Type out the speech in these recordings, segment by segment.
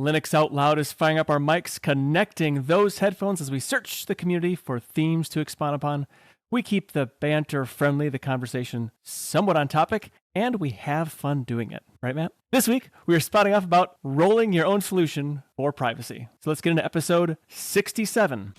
Linux Out Loud is firing up our mics, connecting those headphones as we search the community for themes to expound upon. We keep the banter friendly, the conversation somewhat on topic, and we have fun doing it. Right, Matt? This week, we are spouting off about rolling your own solution for privacy. So let's get into episode 67.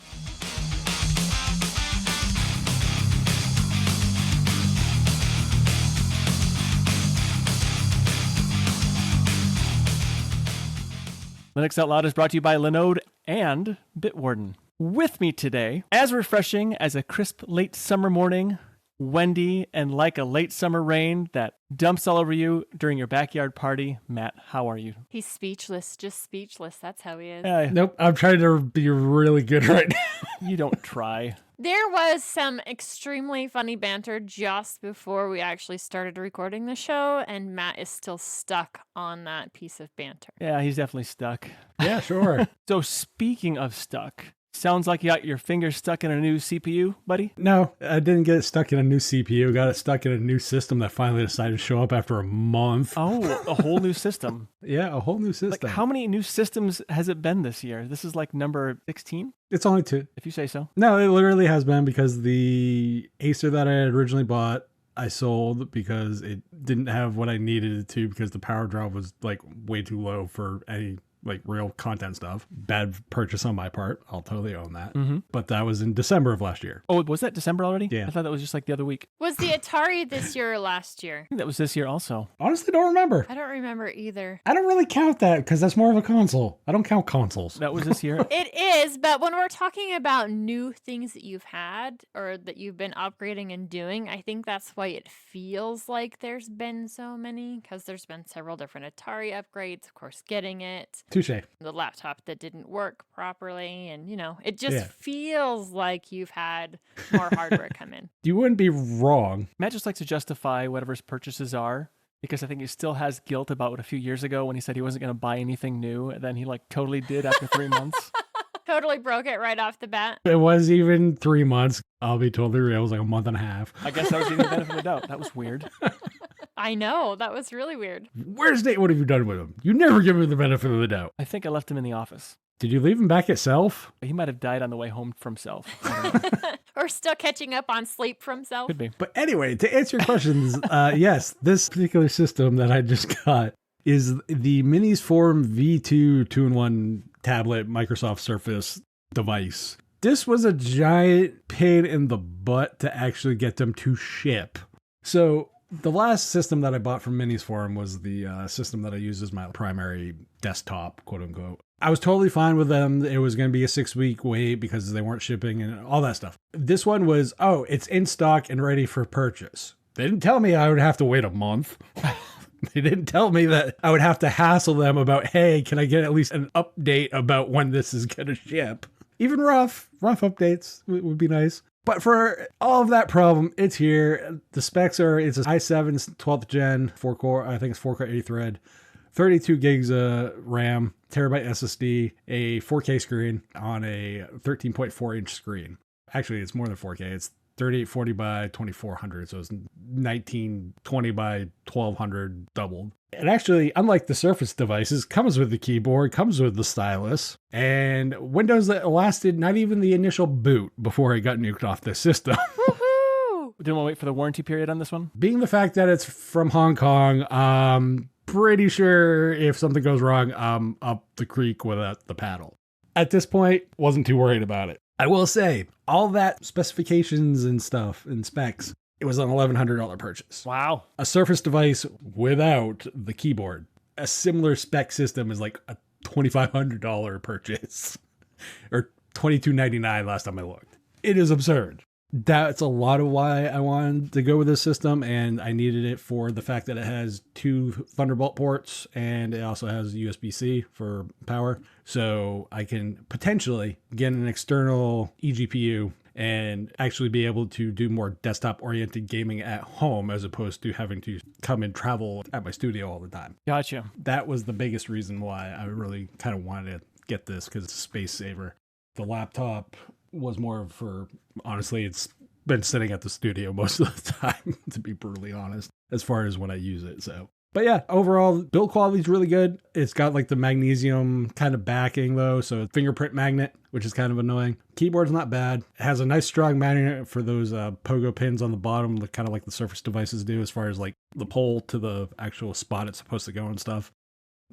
Linux Out Loud is brought to you by Linode and Bitwarden. With me today, as refreshing as a crisp late summer morning, Wendy, and like a late summer rain that dumps all over you during your backyard party, Matt, how are you? He's speechless, just speechless. That's how he is. Nope, I'm trying to be really good right now. You don't try. There was some extremely funny banter just before we actually started recording the show, and Matt is still stuck on that piece of banter. Yeah, he's definitely stuck. Yeah, sure. So speaking of stuck, sounds like you got your fingers stuck in a new CPU, buddy? No, I didn't get it stuck in a new CPU. Got it stuck in a new system that finally decided to show up after a month. Oh, a whole new system. Yeah, a whole new system. Like, how many new systems has it been this year? This is like number 16? It's only 2. If you say so. No, it literally has been because the Acer that I had originally bought, I sold because it didn't have what I needed it to because the power draw was like way too low for any like real content stuff. Bad purchase on my part. I'll totally own that. Mm-hmm. But that was in December of last year. Oh, was that December already? Yeah. I thought that was just like the other week. Was the Atari this year or last year? I think that was this year also. Honestly, don't remember. I don't remember either. I don't really count that because that's more of a console. I don't count consoles. That was this year. It is, but when we're talking about new things that you've had or that you've been upgrading and doing, I think that's why it feels like there's been so many, because there's been several different Atari upgrades, of course, getting it. Touche. The laptop that didn't work properly, and it just feels like you've had more hardware come in. You wouldn't be wrong. Matt just likes to justify whatever his purchases are, because I think he still has guilt about what a few years ago when he said he wasn't going to buy anything new, and then he like totally did after 3 months. Totally broke it right off the bat. It was even 3 months. I'll be totally real. It was like a month and a half. I guess I was giving the benefit of the doubt. That was weird. I know. That was really weird. Where's Nate? What have you done with him? You never give him the benefit of the doubt. I think I left him in the office. Did you leave him back at Self? He might have died on the way home from Self. I don't know. Or still catching up on sleep from Self. Could be. But anyway, to answer your questions, yes, this particular system that I just got is the Minisforum V2 2-in-1 tablet Microsoft Surface device. This was a giant pain in the butt to actually get them to ship. So the last system that I bought from Minisforum was the system that I use as my primary desktop, quote unquote. I was totally fine with them. It was going to be a 6-week wait because they weren't shipping and all that stuff. This one was, it's in stock and ready for purchase. They didn't tell me I would have to wait a month. They didn't tell me that I would have to hassle them about, hey, can I get at least an update about when this is going to ship? Even rough updates would be nice. But for all of that problem, it's here. The specs are, it's an i7 12th gen, 4-core, I think it's 4-core 80 thread, 32 gigs of RAM, terabyte SSD, a 4K screen on a 13.4 inch screen. Actually, it's more than 4K. It's 3840 by 2400, so it's 1920 by 1200 doubled. It actually, unlike the Surface devices, comes with the keyboard, comes with the stylus, and Windows that lasted not even the initial boot before it got nuked off the system. Woohoo! Didn't want to wait for the warranty period on this one? Being the fact that it's from Hong Kong, pretty sure if something goes wrong, I'm up the creek without the paddle. At this point, wasn't too worried about it. I will say, all that specifications and stuff and specs, it was an $1,100 purchase. Wow. A Surface device without the keyboard. A similar spec system is like a $2,500 purchase. Or $22.99 last time I looked. It is absurd. That's a lot of why I wanted to go with this system, and I needed it for the fact that it has 2 Thunderbolt ports, and it also has USB-C for power. So I can potentially get an external eGPU and actually be able to do more desktop-oriented gaming at home as opposed to having to come and travel at my studio all the time. Gotcha. That was the biggest reason why I really kind of wanted to get this, because it's a space saver. The laptop was more for, honestly, it's been sitting at the studio most of the time, to be brutally honest, as far as when I use it. So But yeah, overall, build quality is really good. It's got like the magnesium kind of backing though, so fingerprint magnet, which is kind of annoying. Keyboard's not bad. It has a nice strong magnet for those pogo pins on the bottom, kind of like the Surface devices do as far as like the pole to the actual spot it's supposed to go and stuff.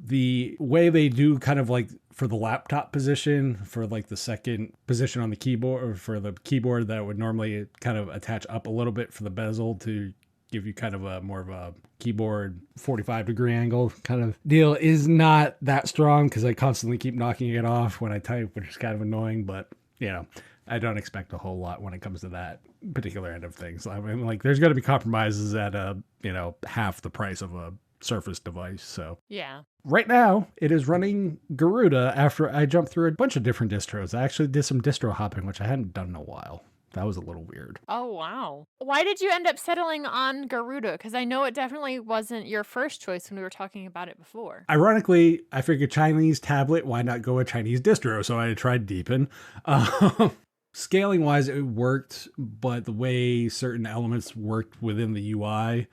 The way they do kind of like for the laptop position, for like the second position on the keyboard, or for the keyboard that would normally kind of attach up a little bit for the bezel to give you kind of a more of a keyboard 45-degree angle kind of deal, is not that strong because I constantly keep knocking it off when I type, which is kind of annoying, but I don't expect a whole lot when it comes to that particular end of things. I mean, like there's going to be compromises at half the price of a Surface device. So yeah. Right now, it is running Garuda after I jumped through a bunch of different distros. I actually did some distro hopping, which I hadn't done in a while. That was a little weird. Oh, wow. Why did you end up settling on Garuda? Because I know it definitely wasn't your first choice when we were talking about it before. Ironically, I figured Chinese tablet, why not go a Chinese distro? So I tried Deepin. Scaling wise, it worked, but the way certain elements worked within the UI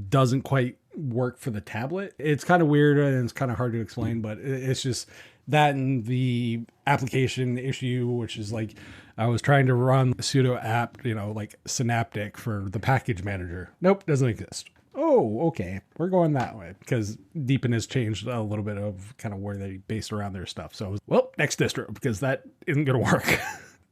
doesn't quite work for the tablet. It's kind of weird and it's kind of hard to explain, but it's just that and the application issue, which is like I was trying to run a pseudo app, like Synaptic for the package manager. Nope, doesn't exist. Oh, okay. We're going that way because Deepin has changed a little bit of kind of where they base around their stuff. So, well, next distro because that isn't going to work.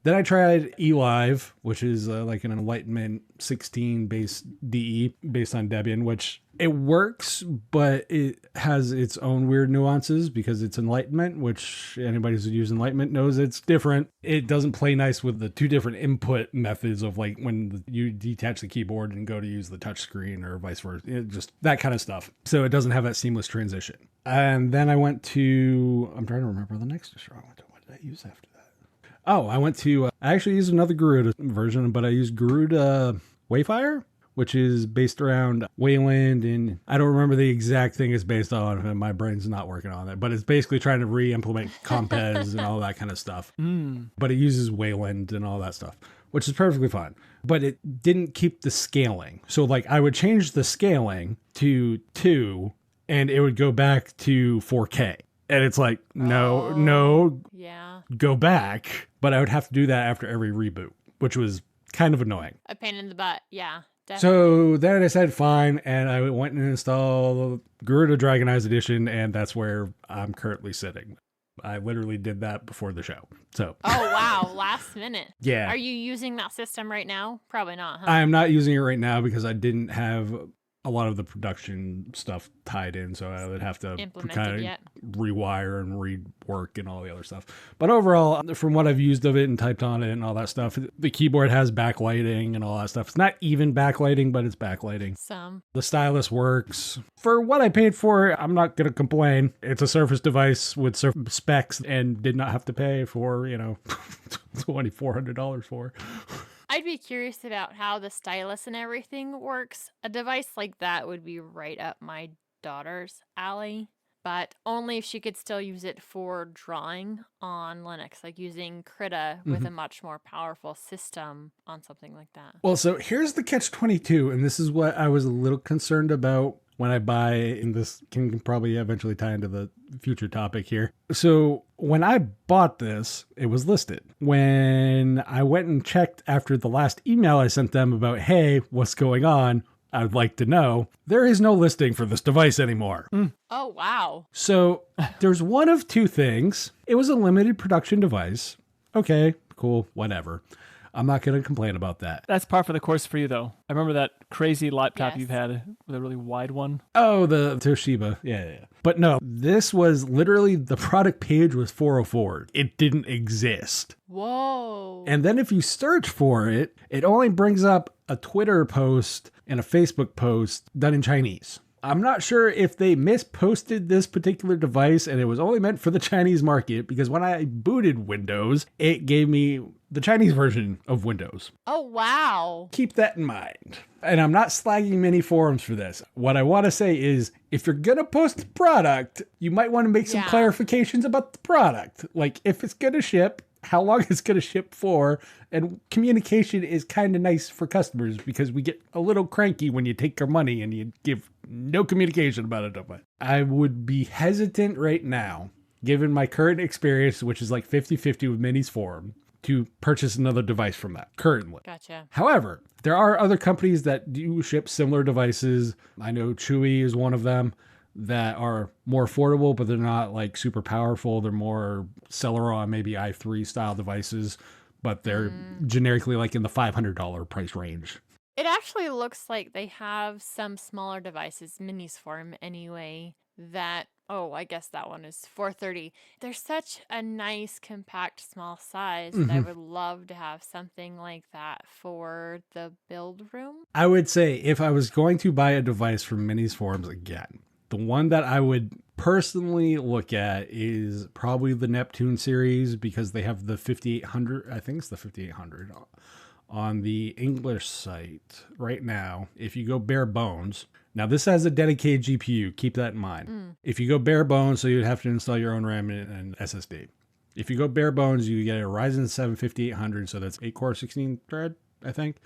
Then I tried eLive, which is like an Enlightenment 16 based DE based on Debian, which it works, but it has its own weird nuances because it's Enlightenment, which anybody who's used Enlightenment knows it's different. It doesn't play nice with the two different input methods of like when you detach the keyboard and go to use the touch screen or vice versa, just that kind of stuff. So it doesn't have that seamless transition. And then I went to, I'm trying to remember the next distro I went to. What did I use after that? Oh, I went to, I actually used another Garuda version, but I used Garuda Wayfire, which is based around Wayland, and I don't remember the exact thing it's based on, and my brain's not working on it, but it's basically trying to re-implement Compez and all that kind of stuff. But it uses Wayland and all that stuff, which is perfectly fine. But it didn't keep the scaling. So like I would change the scaling to 2, and it would go back to 4K. And it's like, no, yeah, go back. But I would have to do that after every reboot, which was kind of annoying. a pain in the butt. Yeah, definitely. So then I said, fine. And I went and installed Garuda Dragon Eyes Edition. And that's where I'm currently sitting. I literally did that before the show. So. Oh, wow. Last minute. Yeah. Are you using that system right now? Probably not, huh? I am not using it right now because I didn't have a lot of the production stuff tied in, so I would have to kind of rewire and rework and all the other stuff. But overall, from what I've used of it and typed on it and all that stuff, the keyboard has backlighting and all that stuff. It's not even backlighting, but it's backlighting. Some. The stylus works. For what I paid for, I'm not going to complain. It's a Surface device with Surface specs and did not have to pay for, $2,400 for. I'd be curious about how the stylus and everything works. A device like that would be right up my daughter's alley, but only if she could still use it for drawing on Linux, like using Krita with a much more powerful system on something like that. Well, so here's the catch-22, and this is what I was a little concerned about when I buy, and this can probably eventually tie into the future topic here. So when I bought this, it was listed. When I went and checked after the last email I sent them about, hey, what's going on? I would like to know. There is no listing for this device anymore. Oh, wow. So there's one of two things. It was a limited production device. Okay, cool, whatever. I'm not going to complain about that. That's par for the course for you, though. I remember that crazy laptop Yes. you've had with a really wide one. Oh, the Toshiba. Yeah. But no, this was literally, the product page was 404. It didn't exist. Whoa. And then if you search for it, it only brings up a Twitter post and a Facebook post done in Chinese. I'm not sure if they misposted this particular device and it was only meant for the Chinese market, because when I booted Windows, it gave me the Chinese version of Windows. Oh, wow. Keep that in mind. And I'm not slagging many forums for this. What I want to say is, if you're going to post the product, you might want to make some clarifications about the product. Like if it's going to ship, how long it's going to ship for, and communication is kind of nice for customers because we get a little cranky when you take our money and you give no communication about a device. I would be hesitant right now, given my current experience, which is like 50-50 with Minisforum, to purchase another device from that currently. Gotcha. However, there are other companies that do ship similar devices. I know Chewy is one of them that are more affordable, but they're not like super powerful. They're more Celeron, maybe i3 style devices, but they're generically like in the $500 price range. It actually looks like they have some smaller devices, Minisforum anyway, that, I guess that one is $430. They're such a nice, compact, small size that I would love to have something like that for the build room. I would say if I was going to buy a device from Minisforums again, the one that I would personally look at is probably the Neptune series because they have the 5800, I think it's the 5800 on the English site right now. If you go bare bones, now this has a dedicated GPU, keep that in mind. If you go bare bones, so you'd have to install your own RAM and SSD. If you go bare bones, you get a Ryzen 7 5800, so that's 8 core, 16 thread, I think,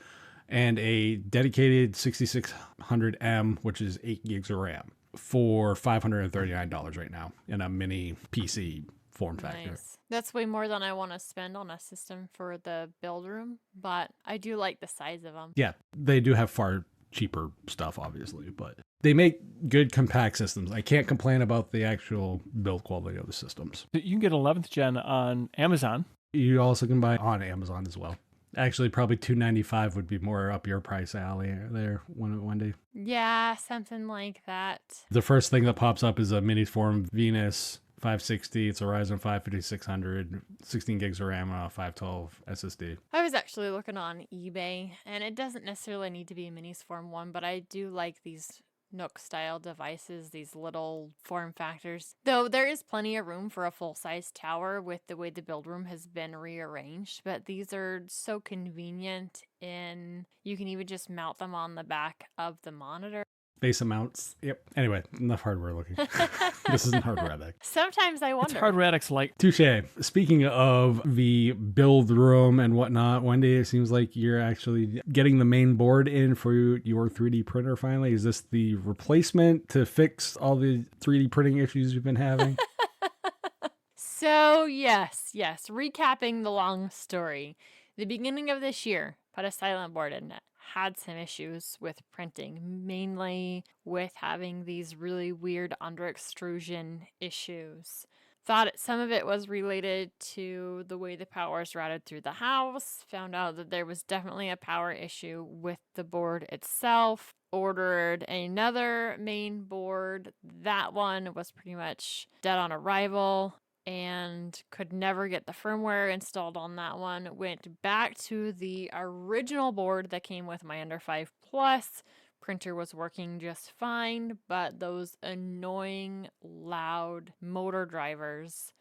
and a dedicated 6600M, which is 8 gigs of RAM for $539 right now in a mini PC form factor. Nice. That's way more than I want to spend on a system for the build room, but I do like the size of them. Yeah, they do have far cheaper stuff, obviously, but they make good compact systems. I can't complain about the actual build quality of the systems. You can get 11th gen on Amazon. You also can buy on Amazon as well. Actually, probably $295 would be more up your price alley there, Wendy. Yeah, something like that. The first thing that pops up is a Minisforum Venus 560. It's a Ryzen 5 5600, 16 gigs of RAM, and a 512 SSD. I was actually looking on eBay, and it doesn't necessarily need to be a Minisforum one, but I do like these Nook-style devices, these little form factors. Though there is plenty of room for a full-size tower with the way the build room has been rearranged, but these are so convenient in you can even just mount them on the back of the monitor. Base amounts. Yep. Anyway, enough hardware looking. This isn't hardware addict. Sometimes I wonder. It's hardware addicts like. Touche. Speaking of the build room and whatnot, Wendy, it seems like you're actually getting the main board in for your 3D printer finally. Is this the replacement to fix all the 3D printing issues you've been having? So, yes. Recapping the long story. The beginning of this year, put a silent board in it. Had some issues with printing, mainly with having these really weird under extrusion issues. Thought some of it was related to the way the power is routed through the house. Found out that there was definitely a power issue with the board itself. Ordered another main board. That one was pretty much dead on arrival and could never get the firmware installed on that one. Went back to the original board that came with my Under 5 Plus. Printer was working just fine, but those annoying, loud motor drivers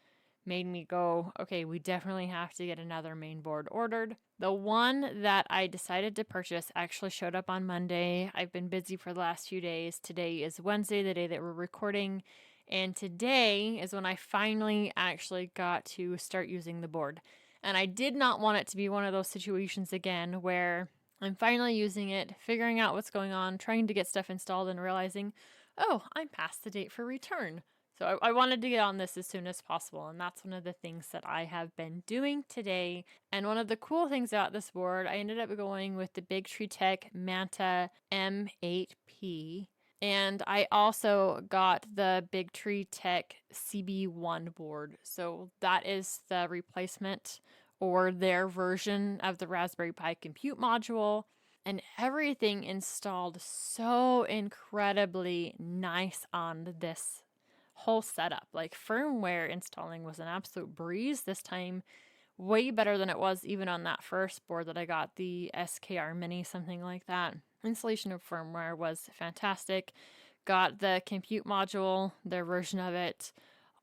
made me go, okay, we definitely have to get another main board ordered. The one that I decided to purchase actually showed up on Monday. I've been busy for the last few days. Today is Wednesday, the day that we're recording. And today is when I finally actually got to start using the board. And I did not want it to be one of those situations again where I'm finally using it, figuring out what's going on, trying to get stuff installed and realizing, oh, I'm past the date for return. So I wanted to get on this as soon as possible. And that's one of the things that I have been doing today. And one of the cool things about this board, I ended up going with the Big Tree Tech Manta M8P. And I also got the Big Tree Tech CB1 board. So that is the replacement or their version of the Raspberry Pi compute module. And everything installed so incredibly nice on this whole setup. Like firmware installing was an absolute breeze this time. Way better than it was even on that first board that I got, the SKR Mini, something like that. Installation of firmware was fantastic. Got the compute module, their version of it,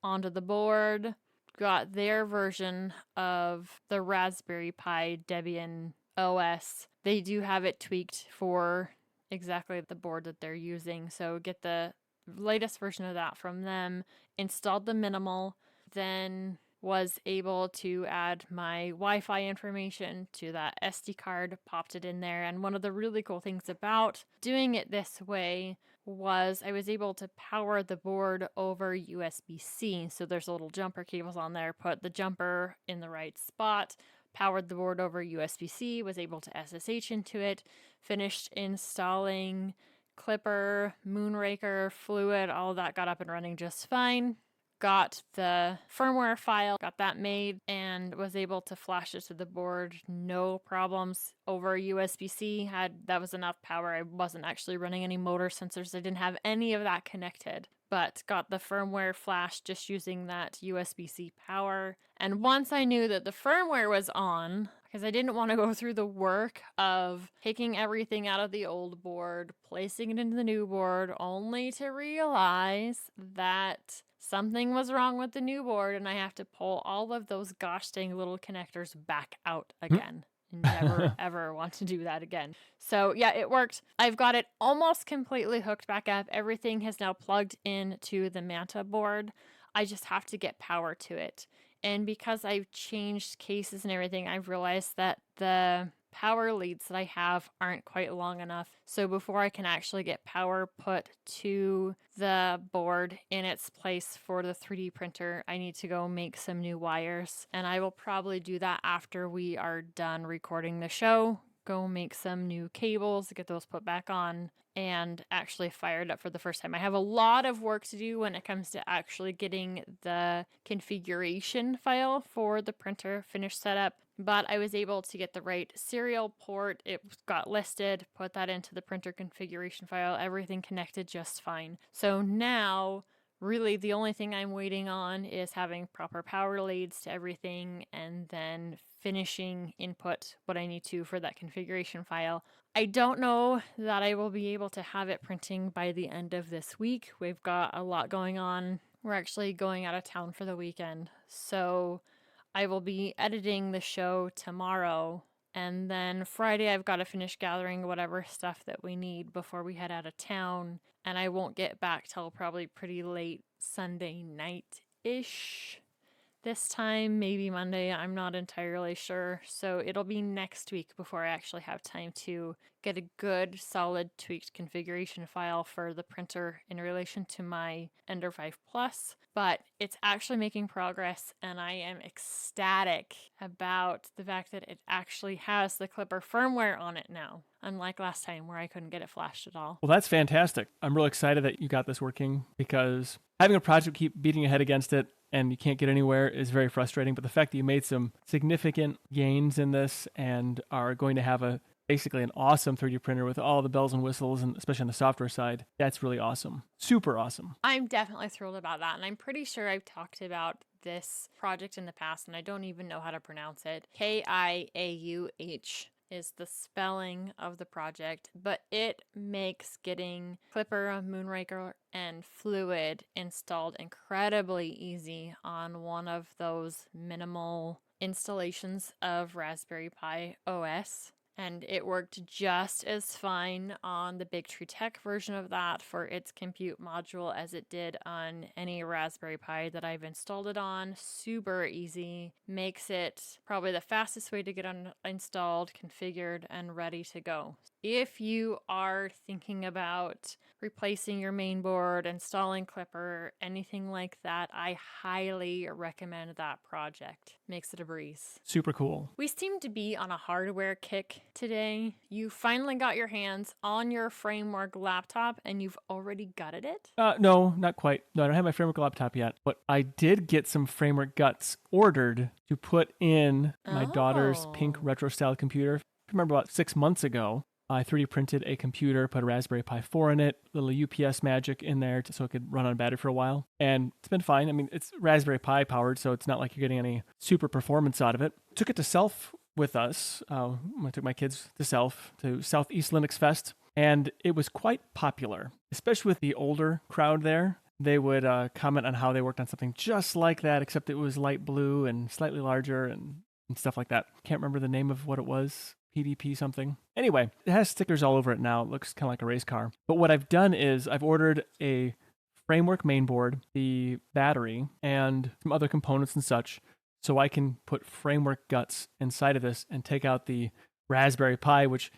onto the board. Got their version of the Raspberry Pi Debian OS. They do have it tweaked for exactly the board that they're using. So get the latest version of that from them. Installed the minimal. Then was able to add my Wi-Fi information to that SD card, popped it in there. And one of the really cool things about doing it this way was I was able to power the board over USB-C. So there's little jumper cables on there, put the jumper in the right spot, powered the board over USB-C, was able to SSH into it, finished installing Clipper, Moonraker, Fluid, all of that got up and running just fine. Got the firmware file, got that made, and was able to flash it to the board, no problems. Over USB-C, that was enough power. I wasn't actually running any motor sensors. I didn't have any of that connected, but got the firmware flash just using that USB-C power. And once I knew that the firmware was on, because I didn't want to go through the work of taking everything out of the old board, placing it into the new board, only to realize that something was wrong with the new board and I have to pull all of those gosh dang little connectors back out again. Never ever want to do that again. So yeah, it worked. I've got it almost completely hooked back up. Everything has now plugged into the Manta board. I just have to get power to it. And because I've changed cases and everything, I've realized that the power leads that I have aren't quite long enough. So before I can actually get power put to the board in its place for the 3D printer, I need to go make some new wires. And I will probably do that after we are done recording the show. Go make some new cables, get those put back on, and actually fire it up for the first time. I have a lot of work to do when it comes to actually getting the configuration file for the printer finished setup, but I was able to get the right serial port. It got listed, put that into the printer configuration file, everything connected just fine. So now, really the only thing I'm waiting on is having proper power leads to everything and then finishing input what I need to for that configuration file. I don't know that I will be able to have it printing by the end of this week. We've got a lot going on. We're actually going out of town for the weekend. So I will be editing the show tomorrow. And then Friday, I've got to finish gathering whatever stuff that we need before we head out of town. And I won't get back till probably pretty late Sunday night-ish. This time, maybe Monday, I'm not entirely sure. So it'll be next week before I actually have time to get a good, solid, tweaked configuration file for the printer in relation to my Ender 5 Plus. But it's actually making progress, and I am ecstatic about the fact that it actually has the Clipper firmware on it now, unlike last time where I couldn't get it flashed at all. Well, that's fantastic. I'm real excited that you got this working, because having a project keep beating your head against it and you can't get anywhere is very frustrating. But the fact that you made some significant gains in this and are going to have basically an awesome 3D printer with all the bells and whistles, and especially on the software side, that's really awesome. Super awesome. I'm definitely thrilled about that. And I'm pretty sure I've talked about this project in the past, and I don't even know how to pronounce it. Kiauh is the spelling of the project, but it makes getting Clipper, Moonraker, and Fluid installed incredibly easy on one of those minimal installations of Raspberry Pi OS. And it worked just as fine on the Big Tree Tech version of that for its compute module as it did on any Raspberry Pi that I've installed it on. Super easy. Makes it probably the fastest way to get installed, configured, and ready to go. If you are thinking about replacing your main board, installing Clipper, anything like that, I highly recommend that project. Makes it a breeze. Super cool. We seem to be on a hardware kick today. You finally got your hands on your Framework laptop and you've already gutted it? No, not quite. No, I don't have my Framework laptop yet, but I did get some Framework guts ordered to put in my daughter's pink retro style computer. I remember about 6 months ago, I 3D printed a computer, put a Raspberry Pi 4 in it, little UPS magic in there so it could run on battery for a while. And it's been fine. I mean, it's Raspberry Pi powered, so it's not like you're getting any super performance out of it. Took it to Self with us. I took my kids to Southeast Linux Fest, and it was quite popular, especially with the older crowd there. They would comment on how they worked on something just like that, except it was light blue and slightly larger and stuff like that. Can't remember the name of what it was. PDP something. Anyway, it has stickers all over it now. It looks kind of like a race car. But what I've done is I've ordered a Framework mainboard, the battery, and some other components and such So I can put framework guts inside of this and take out the Raspberry Pi, which,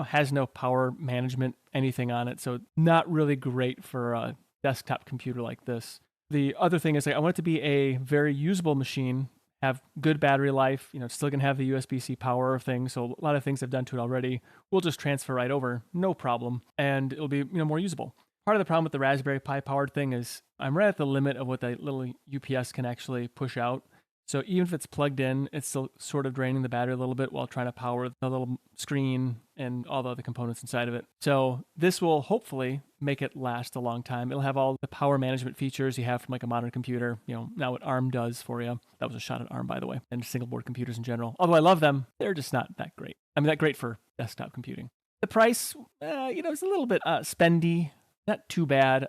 has no power management, anything on it. So not really great for a desktop computer like this. The other thing is I want it to be a very usable machine, have good battery life, still going to have the USB-C power of things. So a lot of things I've done to it already will just transfer right over, no problem. And it'll be, more usable. Part of the problem with the Raspberry Pi powered thing is I'm right at the limit of what that little UPS can actually push out. So even if it's plugged in, it's still sort of draining the battery a little bit while trying to power the little screen and all the other components inside of it. So this will hopefully make it last a long time. It'll have all the power management features you have from like a modern computer, now what ARM does for you. That was a shot at ARM, by the way, and single board computers in general. Although I love them, they're just not that great. That great for desktop computing. The price, it's a little bit spendy, not too bad.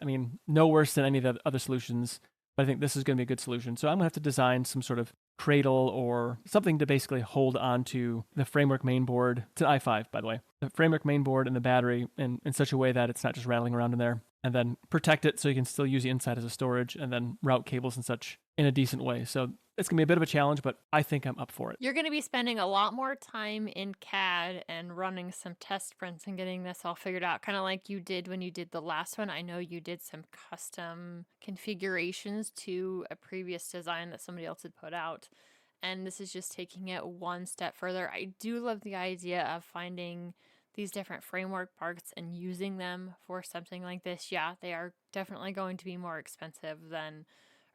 No worse than any of the other solutions. But I think this is going to be a good solution. So I'm going to have to design some sort of cradle or something to basically hold onto the framework mainboard. It's an i5, by the way. The framework mainboard and the battery in such a way that it's not just rattling around in there. And then protect it so you can still use the inside as a storage and then route cables and such in a decent way. So it's going to be a bit of a challenge, but I think I'm up for it. You're going to be spending a lot more time in CAD and running some test prints and getting this all figured out, kind of like you did when you did the last one. I know you did some custom configurations to a previous design that somebody else had put out, and this is just taking it one step further. I do love the idea of finding these different framework parts and using them for something like this. Yeah, they are definitely going to be more expensive than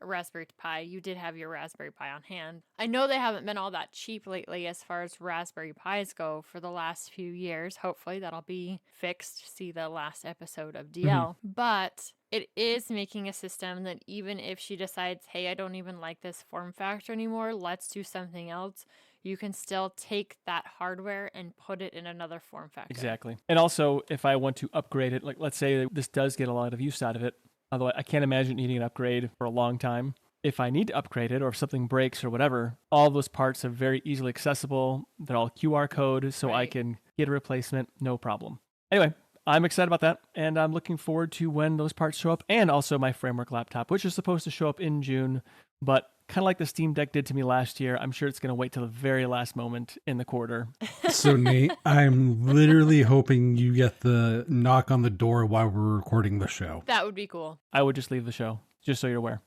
a Raspberry Pi. You did have your Raspberry Pi on hand. I know they haven't been all that cheap lately as far as Raspberry Pis go for the last few years. Hopefully that'll be fixed. See the last episode of DL. But it is making a system that even if she decides, hey, I don't even like this form factor anymore, let's do something else, you can still take that hardware and put it in another form factor. Exactly. And also, if I want to upgrade it, like let's say this does get a lot of use out of it, although I can't imagine needing an upgrade for a long time. If I need to upgrade it or if something breaks or whatever, all those parts are very easily accessible. They're all QR code, so I can get a replacement, no problem. Anyway, I'm excited about that, and I'm looking forward to when those parts show up, and also my framework laptop, which is supposed to show up in June, but kind of like the Steam Deck did to me last year, I'm sure it's going to wait till the very last moment in the quarter. So, Nate, I'm literally hoping you get the knock on the door while we're recording the show. That would be cool. I would just leave the show, just so you're aware.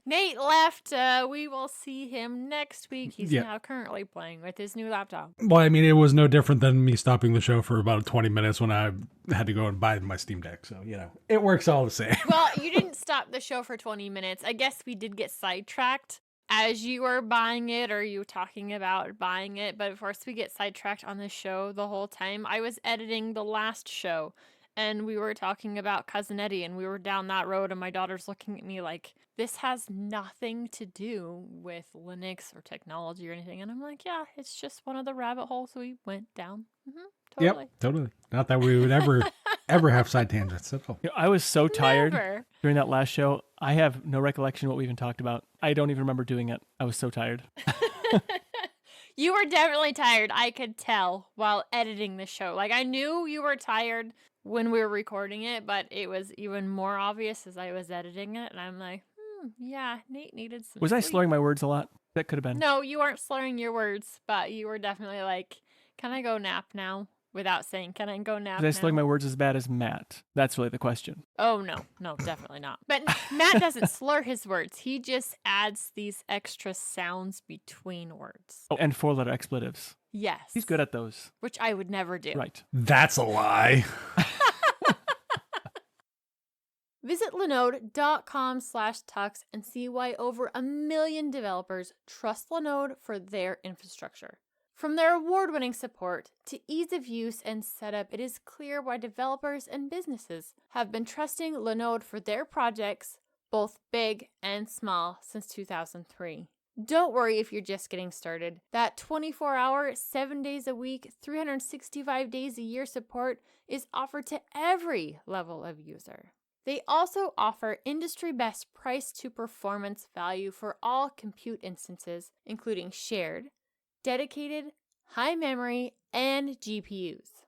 Nate left. We will see him next week. He's now currently playing with his new laptop. Well, it was no different than me stopping the show for about 20 minutes when I had to go and buy my Steam Deck. So, it works all the same. Well, you didn't stop the show for 20 minutes. I guess we did get sidetracked as you were buying it or you were talking about buying it. But of course, we get sidetracked on the show the whole time. I was editing the last show, and we were talking about Cousin Eddie, and we were down that road, and my daughter's looking at me like, this has nothing to do with Linux or technology or anything. And I'm like, yeah, it's just one of the rabbit holes we went down. Totally. Yep, totally. Not that we would ever have side tangents at all. I was so tired during that last show. I have no recollection what we even talked about. I don't even remember doing it. I was so tired. You were definitely tired. I could tell while editing the show. Like, I knew you were tired when we were recording it, but it was even more obvious as I was editing it. And I'm like, yeah, Nate needed some Was sleep. I slurring my words a lot? That could have been. No, you weren't slurring your words, but you were definitely like, can I go nap now? Without saying, can I go nap now? Was I slurring my words as bad as Matt? That's really the question. Oh, no, definitely not. But Matt doesn't slur his words. He just adds these extra sounds between words. Oh, and 4-letter expletives. Yes. He's good at those. Which I would never do. Right. That's a lie. Visit linode.com/tux and see why over 1 million developers trust Linode for their infrastructure. From their award-winning support to ease of use and setup, it is clear why developers and businesses have been trusting Linode for their projects, both big and small, since 2003. Don't worry if you're just getting started. That 24-hour, 7 days a week, 365 days a year support is offered to every level of user. They also offer industry-best price-to-performance value for all compute instances, including shared, dedicated, high memory, and GPUs.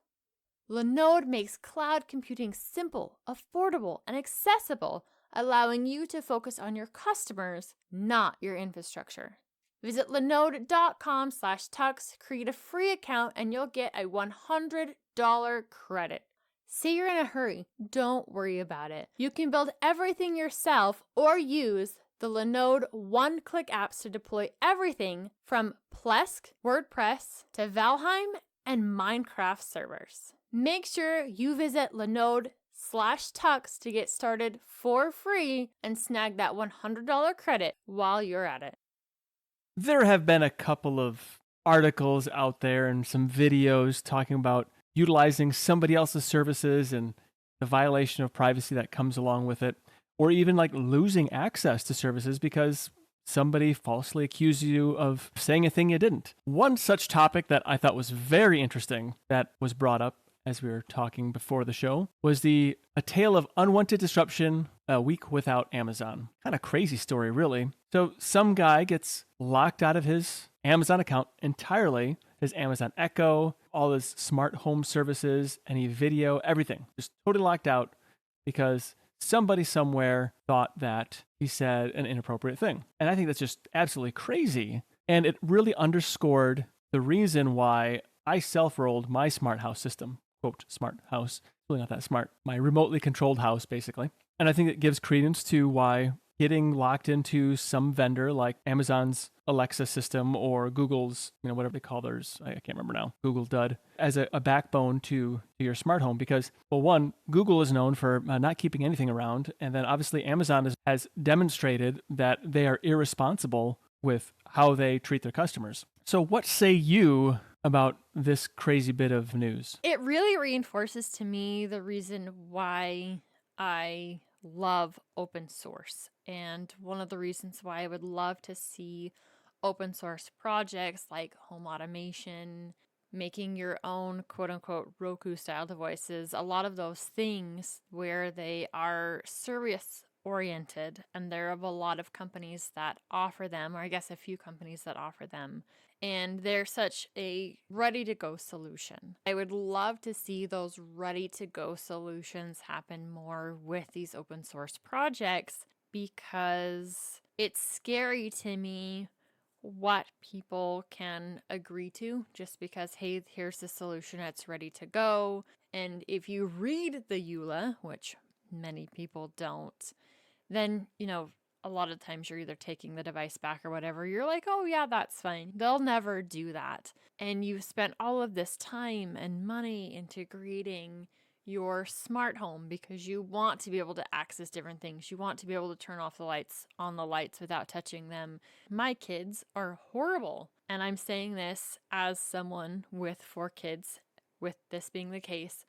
Linode makes cloud computing simple, affordable, and accessible, allowing you to focus on your customers, not your infrastructure. Visit linode.com/tux, create a free account, and you'll get a $100 credit. Say you're in a hurry, don't worry about it. You can build everything yourself or use the Linode one-click apps to deploy everything from Plesk, WordPress, to Valheim, and Minecraft servers. Make sure you visit Linode/Tux to get started for free and snag that $100 credit while you're at it. There have been a couple of articles out there and some videos talking about utilizing somebody else's services and the violation of privacy that comes along with it, or even like losing access to services because somebody falsely accused you of saying a thing you didn't. One such topic that I thought was very interesting that was brought up as we were talking before the show was a tale of unwanted disruption a week without Amazon. Kind of crazy story, really. So some guy gets locked out of his Amazon account entirely, his Amazon Echo, all his smart home services, any video, everything. Just totally locked out because somebody somewhere thought that he said an inappropriate thing. And I think that's just absolutely crazy. And it really underscored the reason why I self-rolled my smart house system. Quote, smart house. It's really not that smart. My remotely controlled house, basically. And I think it gives credence to why getting locked into some vendor like Amazon's Alexa system or Google's, whatever they call theirs, I can't remember now, Google Dud, as a backbone to your smart home. Because, well, one, Google is known for not keeping anything around. And then obviously Amazon has demonstrated that they are irresponsible with how they treat their customers. So what say you about this crazy bit of news? It really reinforces to me the reason why I love open source. And one of the reasons why I would love to see open source projects like home automation, making your own quote unquote Roku style devices, a lot of those things where they are service oriented, and there are a lot of companies that offer them, or I guess a few companies that offer them, and they're such a ready-to-go solution. I would love to see those ready-to-go solutions happen more with these open source projects, because it's scary to me what people can agree to just because, hey, here's the solution, it's ready to go. And if you read the EULA, which many people don't, then, a lot of times you're either taking the device back or whatever. You're like, oh yeah, that's fine. They'll never do that. And you've spent all of this time and money into creating your smart home because you want to be able to access different things. You want to be able to turn off the lights, on the lights without touching them. My kids are horrible. And I'm saying this as someone with 4 kids, with this being the case,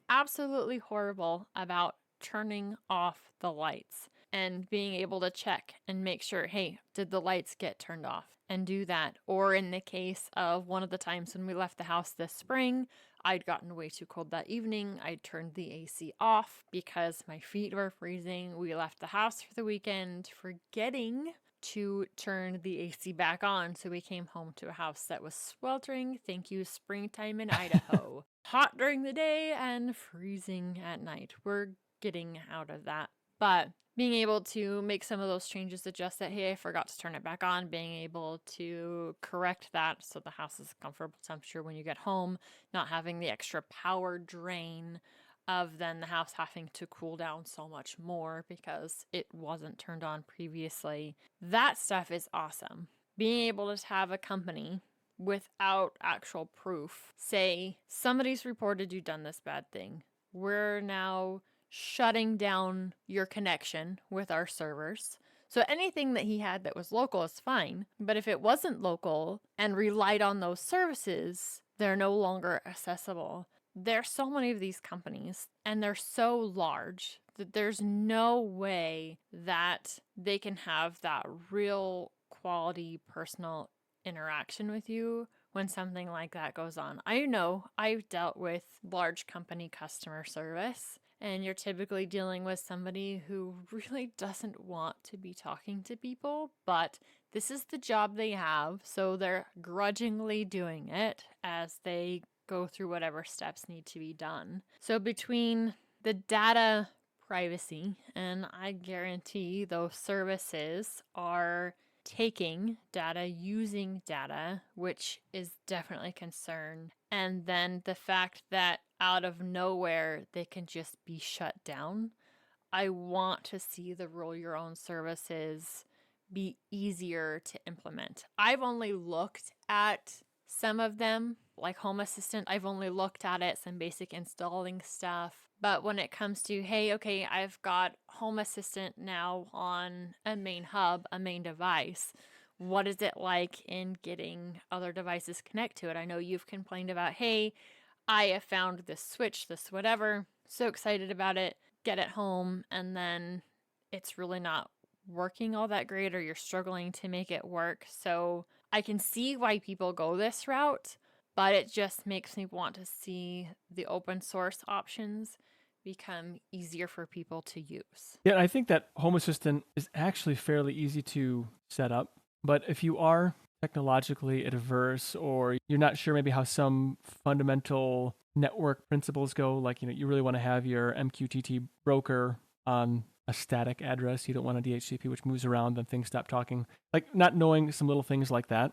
absolutely horrible about turning off the lights and being able to check and make sure, hey, did the lights get turned off, and do that. Or in the case of one of the times when we left the house this spring, I'd gotten way too cold that evening. I turned the AC off because my feet were freezing. We left the house for the weekend, forgetting to turn the AC back on. So we came home to a house that was sweltering. Thank you, springtime in Idaho. Hot during the day and freezing at night. We're getting out of that. But being able to make some of those changes, adjust that, hey, I forgot to turn it back on, being able to correct that so the house is a comfortable temperature when you get home, not having the extra power drain of then the house having to cool down so much more because it wasn't turned on previously. That stuff is awesome. Being able to have a company without actual proof say, somebody's reported you done this bad thing. We're now shutting down your connection with our servers. So anything that he had that was local is fine. But if it wasn't local and relied on those services, they're no longer accessible. There's so many of these companies, and they're so large that there's no way that they can have that real quality personal interaction with you when something like that goes on. I know I've dealt with large company customer service, and you're typically dealing with somebody who really doesn't want to be talking to people, but this is the job they have, so they're grudgingly doing it as they go through whatever steps need to be done. So between the data privacy, and I guarantee those services are taking data, using data, which is definitely a concern. And then the fact that out of nowhere, they can just be shut down. I want to see the roll your own services be easier to implement. I've only looked at some of them, like Home Assistant. I've only looked at it, some basic installing stuff. But when it comes to, hey, okay, I've got Home Assistant now on a main hub, a main device. What is it like in getting other devices connect to it? I know you've complained about, hey, I have found this switch, this whatever. So excited about it. Get it home, and then it's really not working all that great, or you're struggling to make it work. So I can see why people go this route, but it just makes me want to see the open source options become easier for people to use. Yeah, I think that Home Assistant is actually fairly easy to set up. But if you are technologically adverse, or you're not sure maybe how some fundamental network principles go, like, you really want to have your MQTT broker on a static address. You don't want a DHCP which moves around and things stop talking. Like, not knowing some little things like that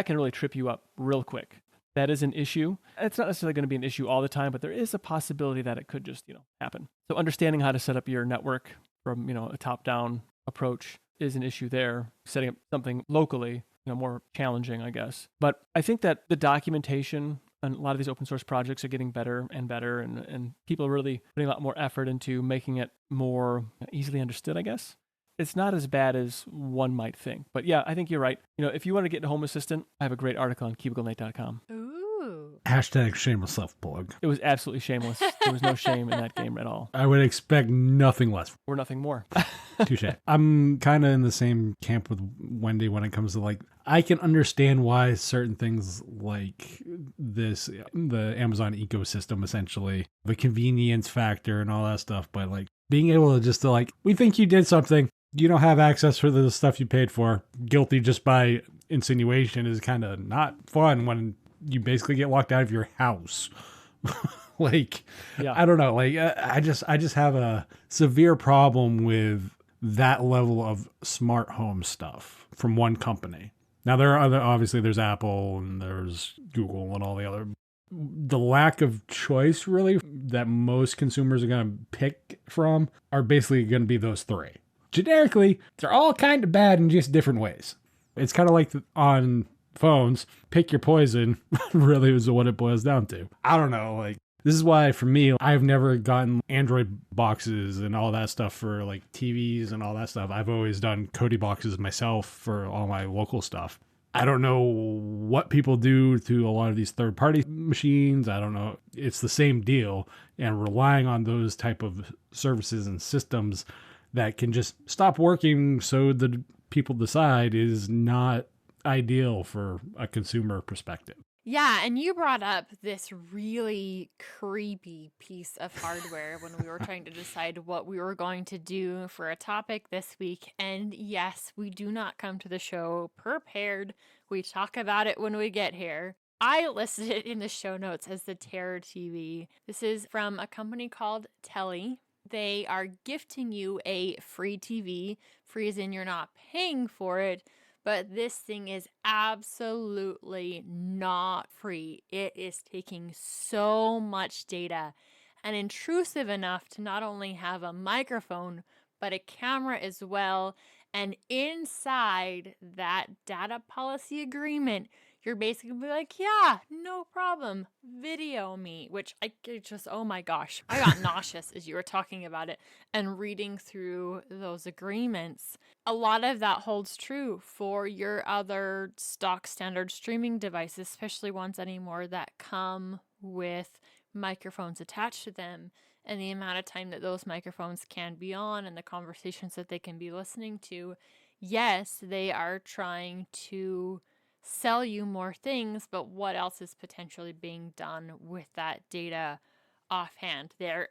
can really trip you up real quick. That is an issue. It's not necessarily going to be an issue all the time, but there is a possibility that it could just, happen. So understanding how to set up your network from, a top-down approach is an issue there. Setting up something locally, more challenging, I guess. But I think that the documentation and a lot of these open source projects are getting better and better, and people are really putting a lot more effort into making it more easily understood, I guess. It's not as bad as one might think. But yeah, I think you're right. If you want to get into Home Assistant, I have a great article on cubiclenate.com. Ooh. Hashtag shameless self-plug. It was absolutely shameless. There was no shame in that game at all. I would expect nothing less. Or nothing more. Touche. I'm kind of in the same camp with Wendy when it comes to, I can understand why certain things like this, the Amazon ecosystem, essentially, the convenience factor and all that stuff, but being able to just we think you did something, you don't have access for the stuff you paid for, guilty just by insinuation, is kind of not fun when you basically get locked out of your house. Yeah. I don't know. I just have a severe problem with that level of smart home stuff from one company. Now, there are obviously there's Apple and there's Google and all the other. The lack of choice, really, that most consumers are going to pick from are basically going to be those three. Generically, they're all kind of bad in just different ways. It's kind of like on phones, pick your poison, really is what it boils down to. I don't know, this is why, for me, I've never gotten Android boxes and all that stuff for TVs and all that stuff. I've always done Kodi boxes myself for all my local stuff. I don't know what people do to a lot of these third-party machines. I don't know. It's the same deal. And relying on those type of services and systems that can just stop working so the people decide is not ideal for a consumer perspective. Yeah, and you brought up this really creepy piece of hardware when we were trying to decide what we were going to do for a topic this week. And yes, we do not come to the show prepared. We talk about it when we get here. I listed it in the show notes as the Terror TV. This is from a company called Telly. They are gifting you a free TV. Free as in you're not paying for it. But this thing is absolutely not free. It is taking so much data and intrusive enough to not only have a microphone, but a camera as well. And inside that data policy agreement, you're basically like, yeah, no problem, video me, which I just, oh my gosh, I got nauseous as you were talking about it and reading through those agreements. A lot of that holds true for your other stock standard streaming devices, especially ones anymore that come with microphones attached to them, and the amount of time that those microphones can be on and the conversations that they can be listening to. Yes, they are trying to sell you more things, but what else is potentially being done with that data offhand? They're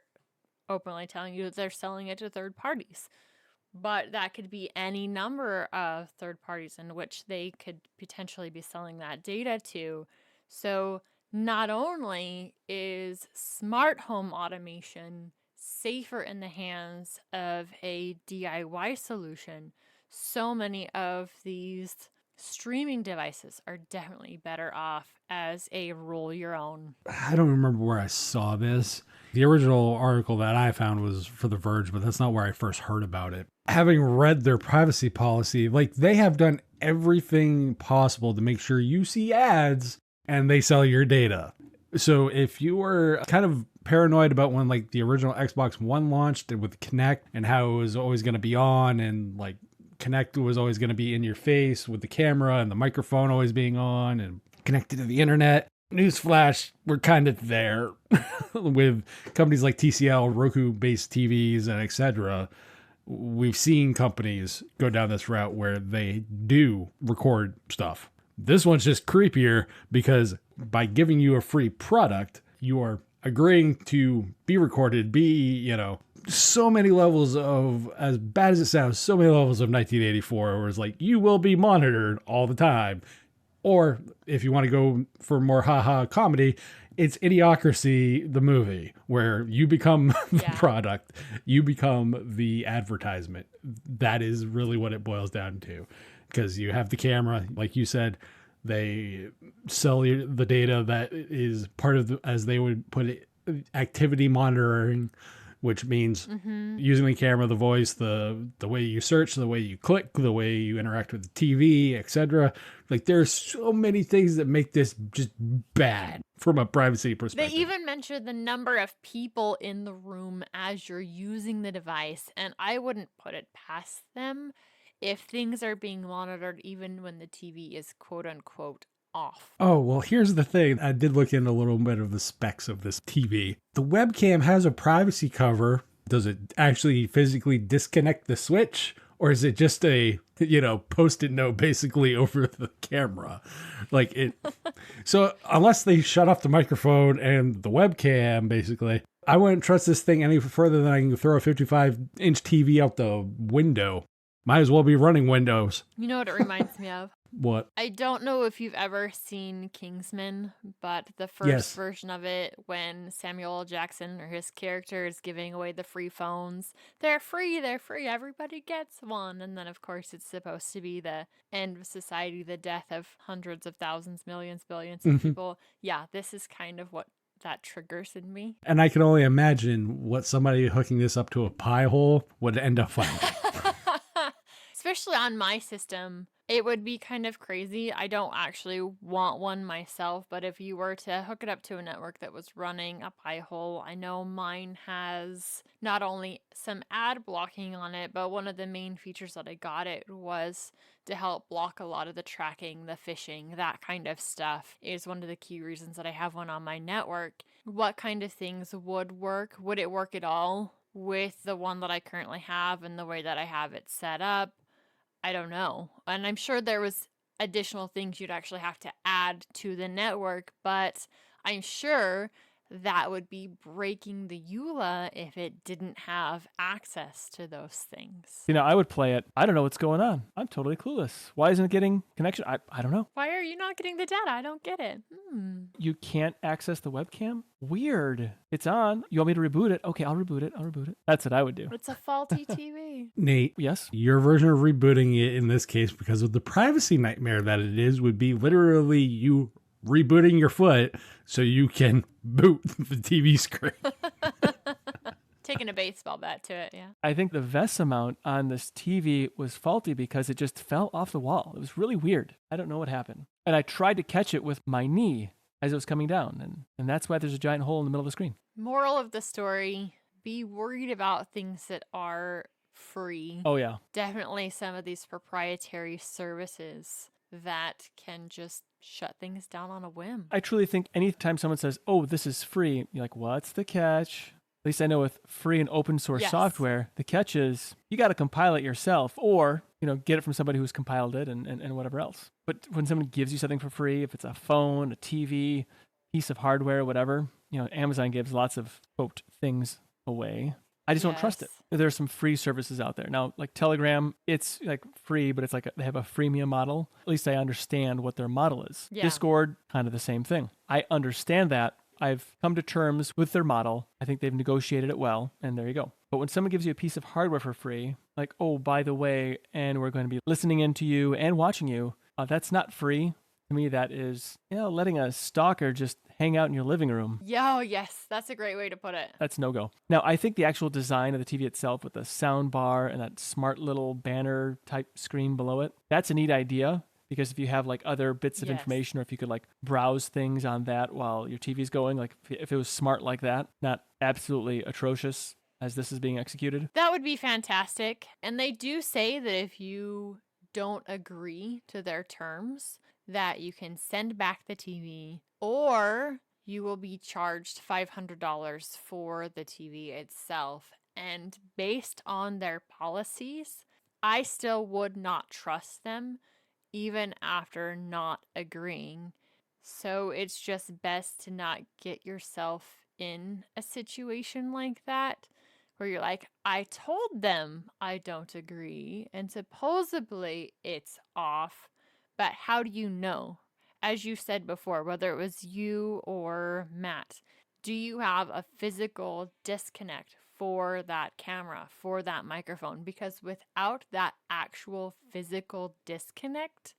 openly telling you that they're selling it to third parties, but that could be any number of third parties in which they could potentially be selling that data to. So not only is smart home automation safer in the hands of a DIY solution, so many of these streaming devices are definitely better off as a roll your own. I don't remember where I saw this. The original article that I found was for The Verge, but that's not where I first heard about it. Having read their privacy policy, like they have done everything possible to make sure you see ads and they sell your data. So if you were kind of paranoid about when like the original Xbox One launched with Kinect and how it was always going to be on and like Kinect was always going to be in your face with the camera and the microphone always being on and connected to the internet. Newsflash, we're kind of there with companies like TCL, Roku-based TVs, and etc. We've seen companies go down this route where they do record stuff. This one's just creepier because by giving you a free product, you are agreeing to be recorded, so many levels of, as bad as it sounds, so many levels of 1984, where it's like, you will be monitored all the time. Or if you want to go for more haha comedy, it's Idiocracy, the movie, where you become the product, you become the advertisement. That is really what it boils down to. Because you have the camera, like you said, they sell you the data that is part of, as they would put it, activity monitoring, which means using the camera, the voice, the way you search, the way you click, the way you interact with the TV, etc. Like there's so many things that make this just bad from a privacy perspective. They even mentioned the number of people in the room as you're using the device, and I wouldn't put it past them if things are being monitored even when the TV is quote unquote off. Oh, well, here's the thing. I did look into a little bit of the specs of this TV. The webcam has a privacy cover. Does it actually physically disconnect the switch? Or is it just a, post-it note basically over the camera? So unless they shut off the microphone and the webcam, basically, I wouldn't trust this thing any further than I can throw a 55-inch TV out the window. Might as well be running Windows. You know what it reminds me of? What? I don't know if you've ever seen Kingsman, but the first version of it, when Samuel L. Jackson or his character is giving away the free phones, they're free, everybody gets one. And then, of course, it's supposed to be the end of society, the death of hundreds of thousands, millions, billions of people. Yeah, this is kind of what that triggers in me. And I can only imagine what somebody hooking this up to a pie hole would end up like. Especially on my system, it would be kind of crazy. I don't actually want one myself, but if you were to hook it up to a network that was running a pie hole, I know mine has not only some ad blocking on it, but one of the main features that I got it was to help block a lot of the tracking, the phishing, that kind of stuff is one of the key reasons that I have one on my network. What kind of things would work? Would it work at all with the one that I currently have and the way that I have it set up? I don't know. And I'm sure there was additional things you'd actually have to add to the network, but I'm sure that would be breaking the EULA if it didn't have access to those things. I would play it. I don't know what's going on. I'm totally clueless. Why isn't it getting connection? I don't know. Why are you not getting the data? I don't get it. You can't access the webcam? Weird. It's on. You want me to reboot it? Okay, I'll reboot it. That's what I would do. It's a faulty TV. Nate. Yes? Your version of rebooting it in this case, because of the privacy nightmare that it is, would be literally you rebooting your foot so you can boot the TV screen. Taking a baseball bat to it, yeah. I think the VESA mount on this TV was faulty because it just fell off the wall. It was really weird. I don't know what happened. And I tried to catch it with my knee as it was coming down. And that's why there's a giant hole in the middle of the screen. Moral of the story, be worried about things that are free. Oh, yeah. Definitely some of these proprietary services that can just shut things down on a whim. I truly think anytime someone says, oh, this is free, you're like, what's the catch? At least I know with free and open source software, the catch is you got to compile it yourself or, get it from somebody who's compiled it and whatever else. But when someone gives you something for free, if it's a phone, a TV, piece of hardware, whatever, Amazon gives lots of, quote, things away. I just don't trust it. There's some free services out there. Now, like Telegram, it's like free, but it's like they have a freemium model. At least I understand what their model is. Yeah. Discord, kind of the same thing. I understand that. I've come to terms with their model. I think they've negotiated it well, and there you go. But when someone gives you a piece of hardware for free, like, oh, by the way, and we're going to be listening into you and watching you, that's not free. To me, that is, letting a stalker just hang out in your living room. Yo, yes, that's a great way to put it. That's no-go. Now, I think the actual design of the TV itself with the sound bar and that smart little banner type screen below it, that's a neat idea. Because if you have like other bits of information, or if you could like browse things on that while your TV's going, like if it was smart like that, not absolutely atrocious as this is being executed. That would be fantastic. And they do say that if you don't agree to their terms, that you can send back the TV, or you will be charged $500 for the TV itself. And based on their policies, I still would not trust them even after not agreeing. So it's just best to not get yourself in a situation like that, where you're like, I told them I don't agree, and supposedly it's off, but how do you know? As you said before, whether it was you or Matt, do you have a physical disconnect for that camera, for that microphone? Because without that actual physical disconnect,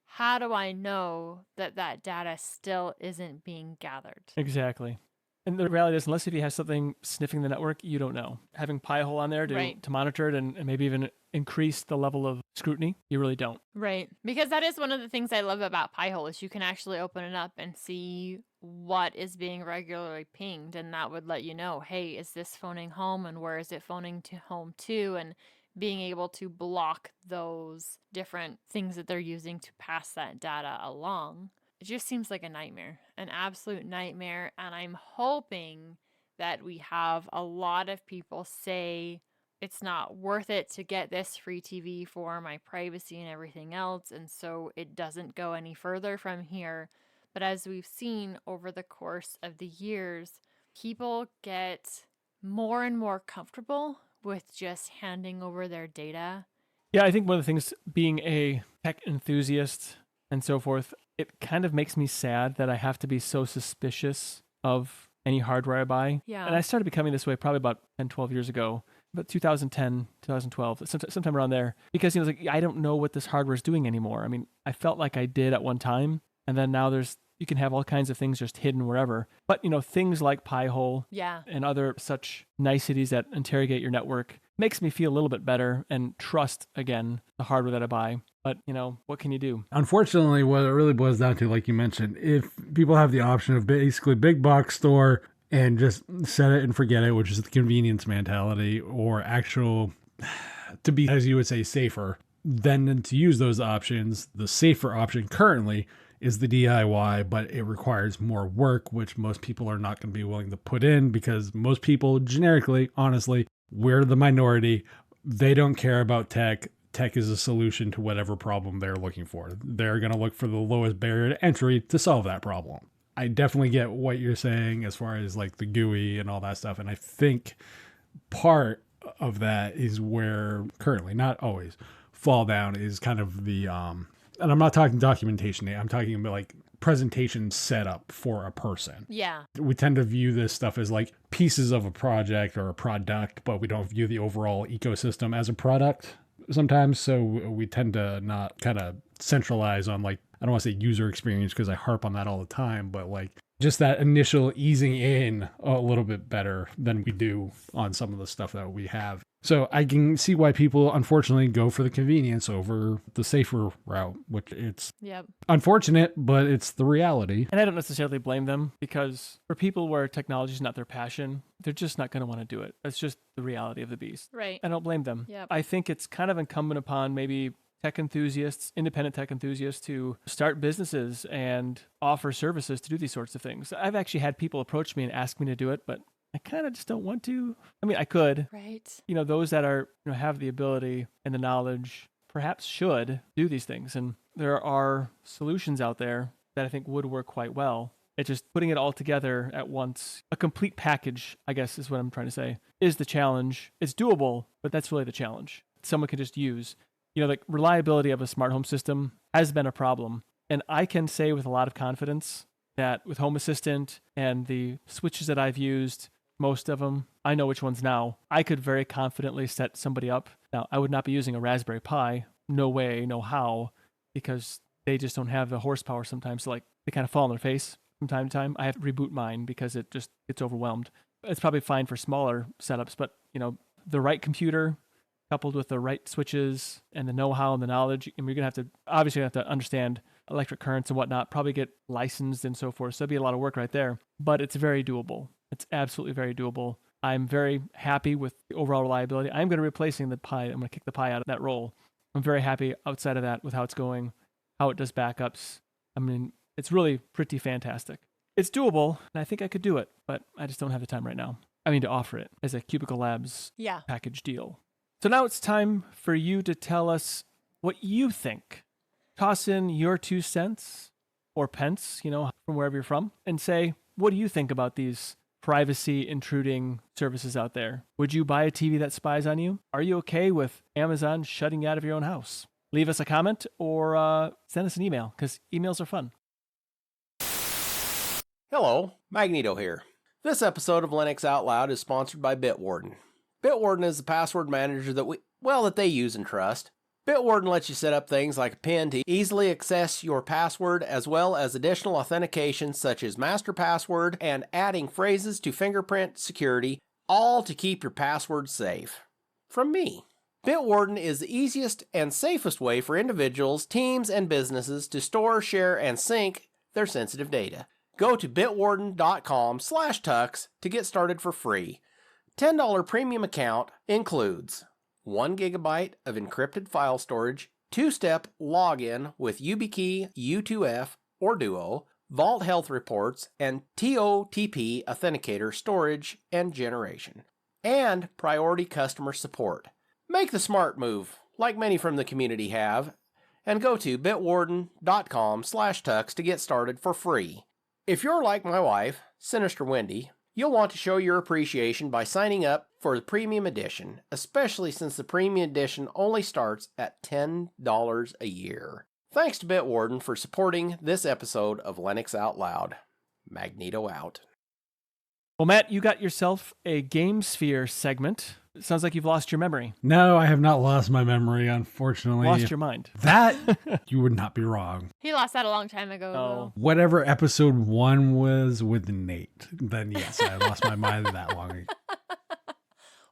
how do I know that that data still isn't being gathered? Exactly. And the reality is, unless if you have something sniffing the network, you don't know. Having Pi-hole on there to monitor it and maybe even increase the level of scrutiny, you really don't. Right. Because that is one of the things I love about Pi-hole is you can actually open it up and see what is being regularly pinged, and that would let you know, hey, is this phoning home, and where is it phoning to home to, and being able to block those different things that they're using to pass that data along. It just seems like a nightmare, an absolute nightmare, and I'm hoping that we have a lot of people say it's not worth it to get this free TV for my privacy and everything else, and so it doesn't go any further from here. But as we've seen over the course of the years, people get more and more comfortable with just handing over their data. Yeah, I think one of the things, being a tech enthusiast and so forth, it kind of makes me sad that I have to be so suspicious of any hardware I buy. Yeah. And I started becoming this way probably about 10, 12 years ago, about 2010, 2012, sometime around there. Because, it's like, I don't know what this hardware is doing anymore. I mean, I felt like I did at one time, and then now you can have all kinds of things just hidden wherever. But, things like Pi-hole and other such niceties that interrogate your network makes me feel a little bit better and trust, again, the hardware that I buy. But, what can you do? Unfortunately, what it really boils down to, like you mentioned, if people have the option of basically big box store and just set it and forget it, which is the convenience mentality, or actual, to be, as you would say, safer, then to use those options, the safer option currently is the DIY, but it requires more work, which most people are not going to be willing to put in, because most people, generically, honestly, we're the minority. They don't care about tech. Tech is a solution to whatever problem they're looking for. They're going to look for the lowest barrier to entry to solve that problem. I definitely get what you're saying as far as like the GUI and all that stuff. And I think part of that is where currently, not always, fall down is kind of the, and I'm not talking documentation, I'm talking about like presentation setup for a person. Yeah. We tend to view this stuff as like pieces of a project or a product, but we don't view the overall ecosystem as a product sometimes. So we tend to not kind of centralize on, like, I don't want to say user experience because I harp on that all the time, but like just that initial easing in a little bit better than we do on some of the stuff that we have. So I can see why people unfortunately go for the convenience over the safer route, which it's unfortunate, but it's the reality. And I don't necessarily blame them, because for people where technology is not their passion, they're just not going to want to do it. That's just the reality of the beast. Right. I don't blame them. Yep. I think it's kind of incumbent upon maybe tech enthusiasts, independent tech enthusiasts, to start businesses and offer services to do these sorts of things. I've actually had people approach me and ask me to do it, but I kind of just don't want to. I mean, I could. Right. Those that are, have the ability and the knowledge perhaps should do these things. And there are solutions out there that I think would work quite well. It's just putting it all together at once. A complete package, I guess is what I'm trying to say, is the challenge. It's doable, but that's really the challenge. Someone can just use. Like reliability of a smart home system has been a problem. And I can say with a lot of confidence that with Home Assistant and the switches that I've used, most of them, I know which ones now. I could very confidently set somebody up. Now, I would not be using a Raspberry Pi. No way, no how, because they just don't have the horsepower sometimes. So like they kind of fall on their face from time to time. I have to reboot mine because it just gets overwhelmed. It's probably fine for smaller setups, but the right computer coupled with the right switches and the know-how and the knowledge, and you're going to have to understand electric currents and whatnot, probably get licensed and so forth. So that'd be a lot of work right there, but it's very doable. It's absolutely very doable. I'm very happy with the overall reliability. I'm going to be replacing the Pi. I'm going to kick the Pi out of that role. I'm very happy outside of that with how it's going, how it does backups. I mean, it's really pretty fantastic. It's doable, and I think I could do it, but I just don't have the time right now. I mean, to offer it as a Cubicle Labs package deal. So now it's time for you to tell us what you think. Toss in your 2 cents or pence, from wherever you're from, and say, what do you think about these privacy intruding services out there? Would you buy a TV that spies on you? Are you okay with Amazon shutting you out of your own house? Leave us a comment or send us an email, because emails are fun. Hello, Magneto here. This episode of Linux Out Loud is sponsored by Bitwarden. Bitwarden is the password manager that they use and trust. Bitwarden lets you set up things like a PIN to easily access your password, as well as additional authentication such as master password and adding phrases to fingerprint security, all to keep your password safe. From me. Bitwarden is the easiest and safest way for individuals, teams, and businesses to store, share, and sync their sensitive data. Go to bitwarden.com/tux to get started for free. $10 premium account includes 1 gigabyte of encrypted file storage, 2-step login with YubiKey, U2F, or Duo, Vault Health Reports, and TOTP Authenticator storage and generation, and priority customer support. Make the smart move, like many from the community have, and go to bitwarden.com/tux to get started for free. If you're like my wife, Sinister Wendy, you'll want to show your appreciation by signing up for the Premium Edition, especially since the Premium Edition only starts at $10 a year. Thanks to Bitwarden for supporting this episode of Linux Out Loud. Magneto out. Well, Matt, you got yourself a Game Sphere segment. It sounds like you've lost your memory. No, I have not lost my memory, unfortunately. Lost your mind. That, you would not be wrong. He lost that a long time ago. Oh. Whatever episode 1 was with Nate, then yes, I lost my mind that long ago.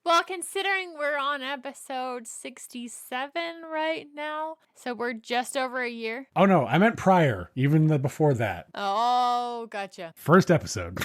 Well, considering we're on episode 67 right now, so we're just over a year. Oh no, I meant prior, even before that. Oh, gotcha. First episode.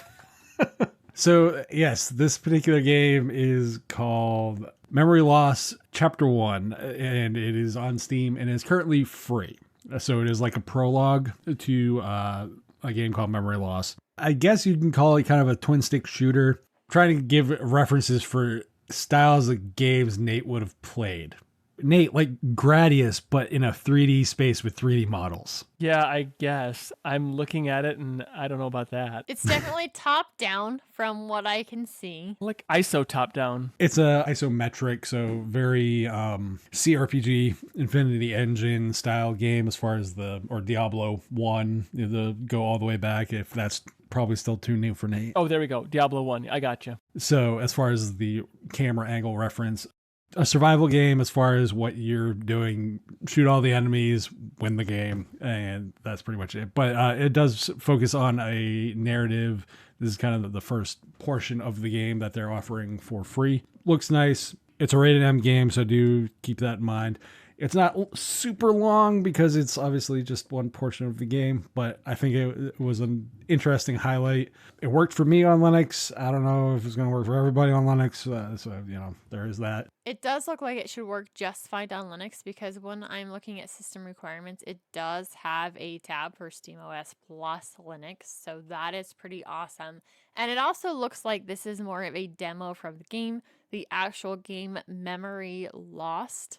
So, yes, this particular game is called Memory Loss Chapter 1, and it is on Steam, and it's currently free. So it is like a prologue to a game called Memory Loss. I guess you can call it kind of a twin-stick shooter, trying to give references for styles of games Nate would have played. Nate, like Gradius, but in a 3D space with 3D models. Yeah, I guess. I'm looking at it, and I don't know about that. It's definitely top down from what I can see. Like ISO top down. It's a isometric, so very CRPG, Infinity Engine style game as far as or Diablo 1, the go all the way back, if that's probably still too new for Nate. Oh, there we go. Diablo 1. I gotcha. So as far as the camera angle reference, a survival game as far as what you're doing, shoot all the enemies, win the game, and that's pretty much it. But it does focus on a narrative. This is kind of the first portion of the game that they're offering for free. Looks nice. It's a rated M game, so do keep that in mind. It's not super long because it's obviously just one portion of the game, but I think it was an interesting highlight. It worked for me on Linux. I don't know if it's going to work for everybody on Linux, so there is that. It does look like it should work just fine on Linux because when I'm looking at system requirements, it does have a tab for SteamOS plus Linux, so that is pretty awesome. And it also looks like this is more of a demo from the game. The actual game Memory Lost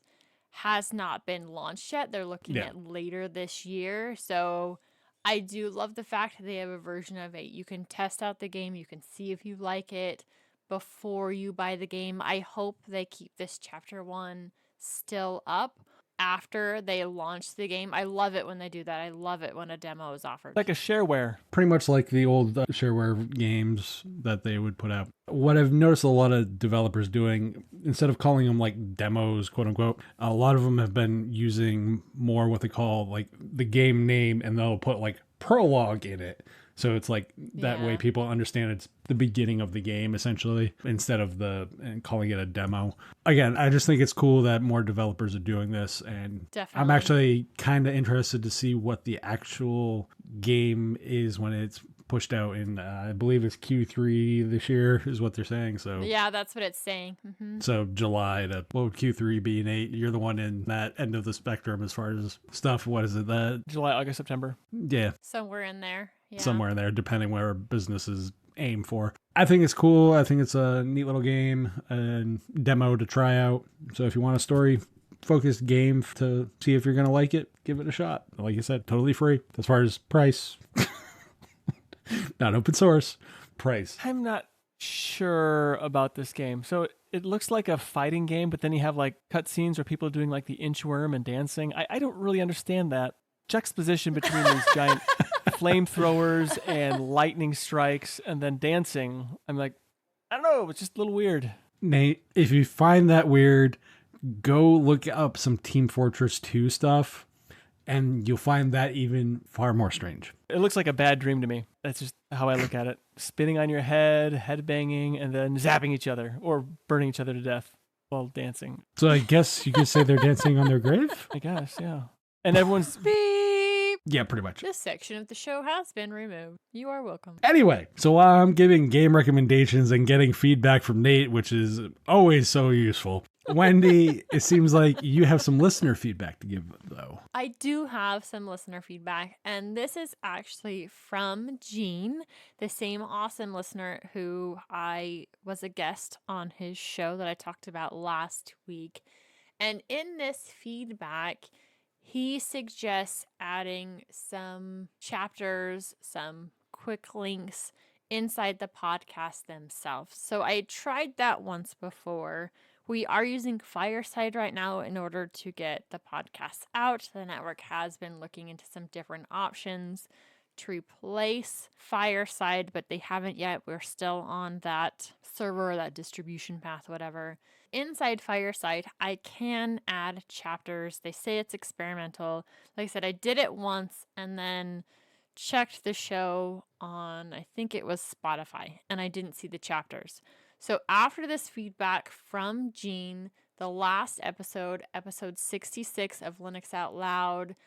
has not been launched yet. They're looking at later this year. So I do love the fact that they have a version of it. You can test out the game. You can see if you like it before you buy the game. I hope they keep this chapter 1 still up. after they launch the game. I love it when they do that. I love it when a demo is offered. Like a shareware. Pretty much like the old shareware games that they would put out. What I've noticed a lot of developers doing, instead of calling them like demos, quote unquote, a lot of them have been using more what they call like the game name, and they'll put like prologue in it. So it's like that way people understand it's the beginning of the game, essentially, instead of calling it a demo. Again, I just think it's cool that more developers are doing this. And Definitely. I'm actually kind of interested to see what the actual game is when it's pushed out in, I believe it's Q3 this year is what they're saying. So yeah, that's what it's saying. So July to, what would Q3 be, Nate? You're the one in that end of the spectrum as far as stuff. What is it? That July, August, September. Yeah. Somewhere in there. Yeah. Somewhere in there, depending where businesses aim for. I think it's cool. I think it's a neat little game and demo to try out. So if you want a story-focused game to see if you're going to like it, give it a shot. Like you said, totally free. As far as price, not open source, price. I'm not sure about this game. So it looks like a fighting game, but then you have like cutscenes where people are doing like the inchworm and dancing. I don't really understand that juxtaposition between these giant flamethrowers and lightning strikes and then dancing. I'm like, I don't know, it's just a little weird. Nate, if you find that weird, go look up some Team Fortress 2 stuff, and you'll find that even far more strange. It looks like a bad dream to me. That's just how I look at it. Spinning on your head banging, and then zapping each other or burning each other to death while dancing. So I guess you could say they're dancing on their grave? I guess, yeah. And everyone's... Beep. Yeah, pretty much. This section of the show has been removed. You are welcome. Anyway, so while I'm giving game recommendations and getting feedback from Nate, which is always so useful, Wendy, it seems like you have some listener feedback to give, though. I do have some listener feedback, and this is actually from Gene, the same awesome listener who I was a guest on his show that I talked about last week. And in this feedback, he suggests adding some chapters, some quick links inside the podcast themselves. So I tried that once before. We are using Fireside right now in order to get the podcasts out. The network has been looking into some different options to replace Fireside, but they haven't yet. We're still on that server, that distribution path, whatever. Inside Fireside, I can add chapters. They say it's experimental. Like I said, I did it once and then checked the show on, I think it was Spotify, and I didn't see the chapters. So after this feedback from Gene, the last episode, episode 66 of Linux Out Loud,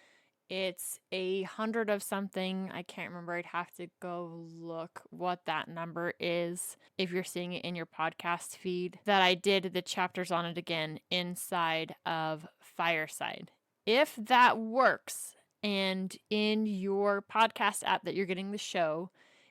it's 100 of something. I can't remember. I'd have to go look what that number is if you're seeing it in your podcast feed. That I did the chapters on it again inside of Fireside. If that works, and in your podcast app that you're getting the show,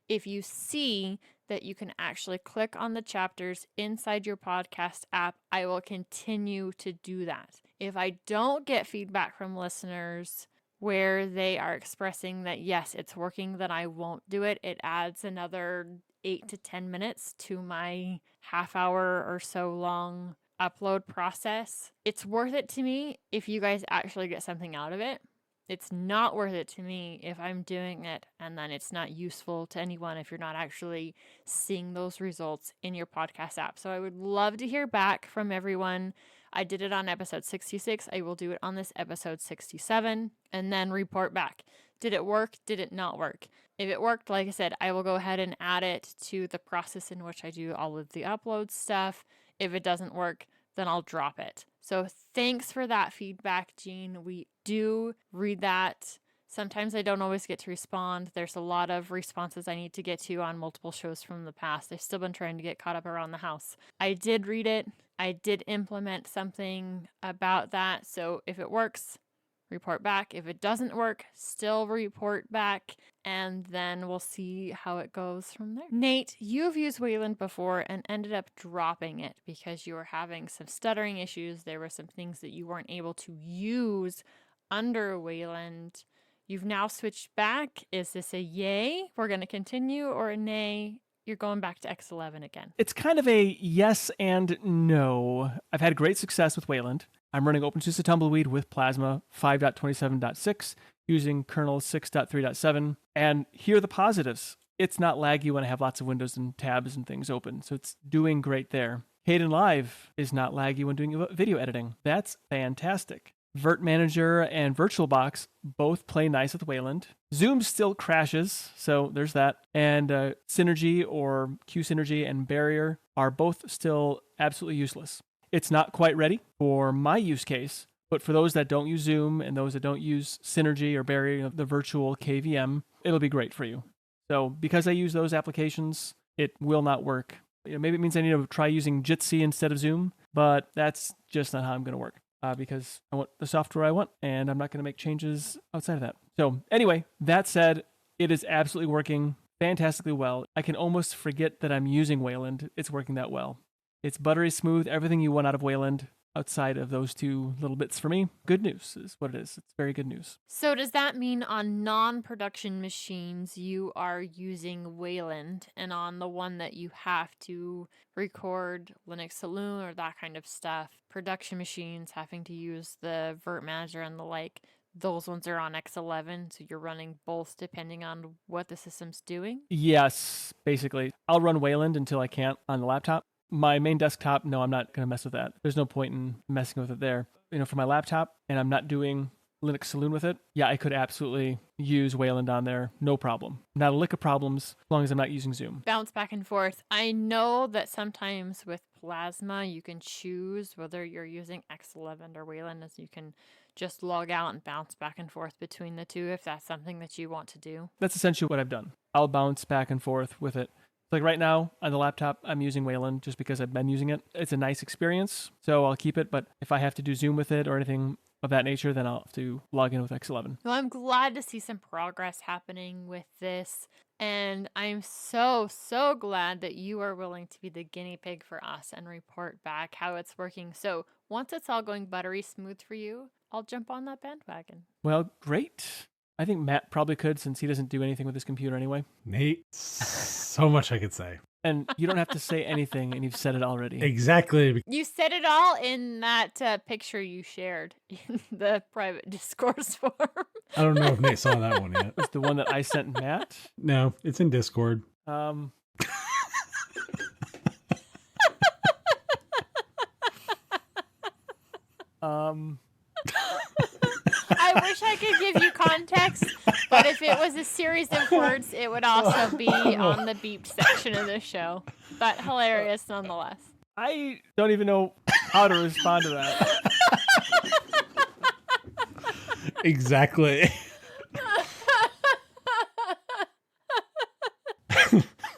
if you see that you can actually click on the chapters inside your podcast app, I will continue to do that. If I don't get feedback from listeners where they are expressing that, yes, it's working, then I won't do it. It adds another 8 to 10 minutes to my half-hour or so long upload process. It's worth it to me if you guys actually get something out of it. It's not worth it to me if I'm doing it and then it's not useful to anyone if you're not actually seeing those results in your podcast app. So I would love to hear back from everyone. I did it on episode 66. I will do it on this episode 67 and then report back. Did it work? Did it not work? If it worked, like I said, I will go ahead and add it to the process in which I do all of the upload stuff. If it doesn't work, then I'll drop it. So thanks for that feedback, Gene. We do read that. Sometimes I don't always get to respond. There's a lot of responses I need to get to on multiple shows from the past. I've still been trying to get caught up around the house. I did read it. I did implement something about that. So if it works, report back. If it doesn't work, still report back. And then we'll see how it goes from there. Nate, you've used Wayland before and ended up dropping it because you were having some stuttering issues. There were some things that you weren't able to use under Wayland. You've now switched back. Is this a yay? We're going to continue, or a nay? you're going back to X11 again? It's kind of a yes and no. I've had great success with Wayland. I'm running OpenSUSE Tumbleweed with Plasma 5.27.6 using kernel 6.3.7. And here are the positives. It's not laggy when I have lots of windows and tabs and things open, so it's doing great there. Kdenlive is not laggy when doing video editing. That's fantastic. Virt Manager and VirtualBox both play nice with Wayland. Zoom still crashes, so there's that. And Synergy or QSynergy and Barrier are both still absolutely useless. It's not quite ready for my use case, but for those that don't use Zoom and those that don't use Synergy or Barrier, the virtual KVM, it'll be great for you. So because I use those applications, it will not work. Maybe it means I need to try using Jitsi instead of Zoom, but that's just not how I'm going to work. Because I want the software I want, and I'm not going to make changes outside of that. So anyway, that said, it is absolutely working fantastically well. I can almost forget that I'm using Wayland. It's working that well. It's buttery smooth, everything you want out of Wayland outside of those two little bits for me. Good news is what it is. It's very good news. So does that mean on non-production machines, you are using Wayland, and on the one that you have to record Linux Saloon or that kind of stuff, production machines having to use the Virt Manager and the like, those ones are on X11, so you're running both depending on what the system's doing? Yes, basically. I'll run Wayland until I can't on the laptop. My main desktop, no, I'm not going to mess with that. There's no point in messing with it there. For my laptop, and I'm not doing Linux Saloon with it, yeah, I could absolutely use Wayland on there, no problem. Not a lick of problems, as long as I'm not using Zoom. Bounce back and forth. I know that sometimes with Plasma, you can choose whether you're using X11 or Wayland, as you can just log out and bounce back and forth between the two if that's something that you want to do. That's essentially what I've done. I'll bounce back and forth with it. Like right now on the laptop, I'm using Wayland just because I've been using it. It's a nice experience, so I'll keep it. But if I have to do Zoom with it or anything of that nature, then I'll have to log in with X11. Well, I'm glad to see some progress happening with this. And I'm so, so glad that you are willing to be the guinea pig for us and report back how it's working. So once it's all going buttery smooth for you, I'll jump on that bandwagon. Well, great. I think Matt probably could, since he doesn't do anything with his computer anyway. Nate, so much I could say. And you don't have to say anything, and you've said it already. Exactly. You said it all in that picture you shared in the private discourse forum. I don't know if Nate saw that one yet. It's the one that I sent Matt. No, it's in Discord. I wish I could give you context, but if it was a series of words, it would also be on the beeped section of the show. But hilarious nonetheless. I don't even know how to respond to that. Exactly.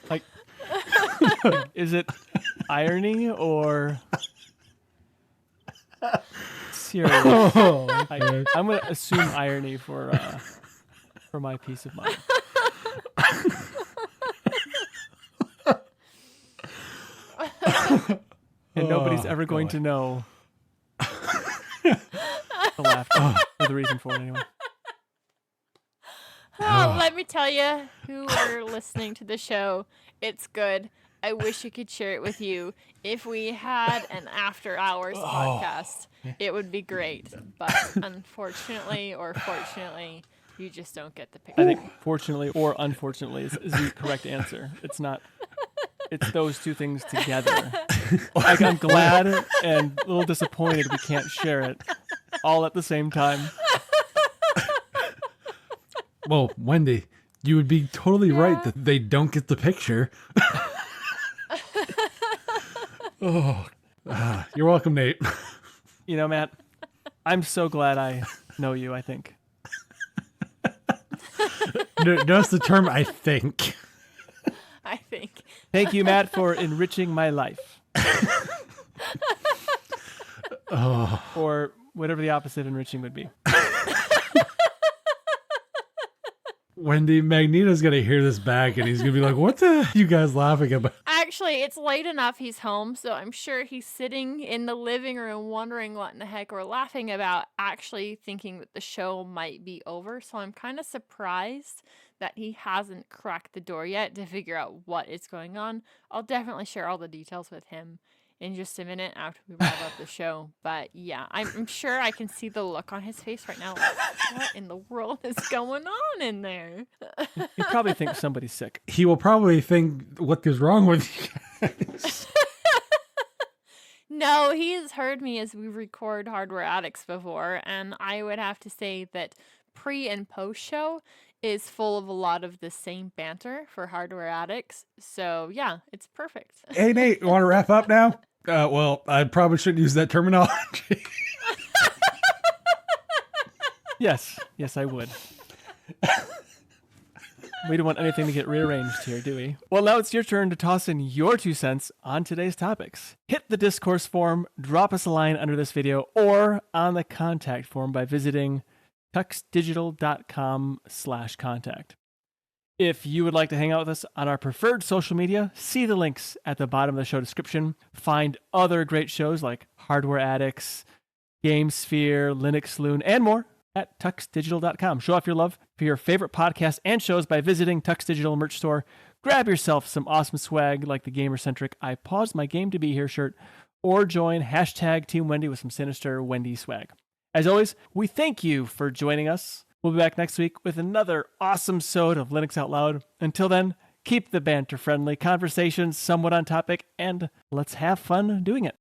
Like, is it irony or serious? Oh, I'm going to assume irony for my peace of mind. And nobody's ever going to know the laughter or the reason for it anyway. Oh, let me tell you who are listening to the show. It's good. I wish I could share it with you. If we had an after hours podcast, it would be great. But unfortunately or fortunately, you just don't get the picture. I think fortunately or unfortunately is the correct answer. It's not. It's those two things together. Like, I'm glad and a little disappointed we can't share it all at the same time. Well, Wendy, you would be totally right that they don't get the picture. You're welcome, Nate. You know, Matt, I'm so glad I know you, I think. Notice the term "I think." I think. Thank you, Matt, for enriching my life. Or whatever the opposite of enriching would be. Wendy, Magneto's going to hear this back and he's going to be like, what the you guys laughing about? I actually, it's late enough he's home, so I'm sure he's sitting in the living room wondering what in the heck we're laughing about, actually thinking that the show might be over. So I'm kind of surprised that he hasn't cracked the door yet to figure out what is going on. I'll definitely share all the details with him in just a minute after we wrap up the show. But yeah, I'm sure I can see the look on his face right now. Like, what in the world is going on in there? You probably think somebody's sick. He will probably think, what is wrong with you guys? No, he's heard me as we record Hardware Addicts before, and I would have to say that pre and post show is full of a lot of the same banter for Hardware Addicts. So yeah, it's perfect. Hey, Nate, you want to wrap up now? Well, I probably shouldn't use that terminology. Yes, I would. We don't want anything to get rearranged here, do we? Well, now it's your turn to toss in your 2 cents on today's topics. Hit the discourse form, drop us a line under this video, or on the contact form by visiting tuxdigital.com/contact. If you would like to hang out with us on our preferred social media, see the links at the bottom of the show description. Find other great shows like Hardware Addicts, GameSphere, Linux Loon, and more at tuxdigital.com. Show off your love for your favorite podcasts and shows by visiting Tux Digital merch store. Grab yourself some awesome swag like the gamer-centric I Paused My Game to Be Here shirt, or join hashtag Team Wendy with some sinister Wendy swag. As always, we thank you for joining us. We'll be back next week with another awesome sode of Linux Out Loud. Until then, keep the banter friendly, conversations somewhat on topic, and let's have fun doing it.